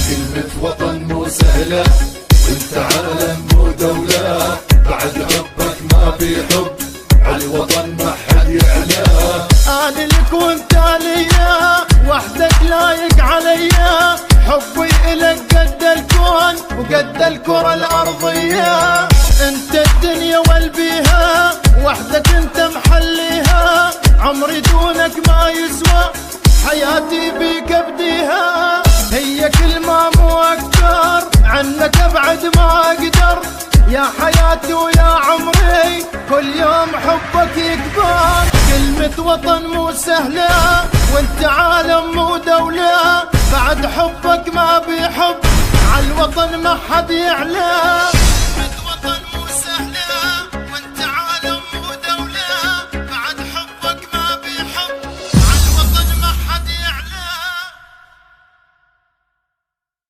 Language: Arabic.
كلمة وطن مو سهلة، وانت عالم مو دولة، بعد حبك ما في حب عالوطن ما حد يعلى. أنا لك وانت ليا وحدك لايق عليا، حبي إلك قد الكون وقد الكرة الأرضية. انت الدنيا والبيها وحدك انت محليها، عمري دونك ما يسوى، حياتي بيك ابديها. هي كلمة مو اكتر، عنك ابعد ما اقدر، يا حياتي ويا عمري كل يوم حبك يكبر. كلمة وطن مو سهلة، وانت عالم مو دولة، بعد حبك ما بيحب عالوطن ما حد يعلى.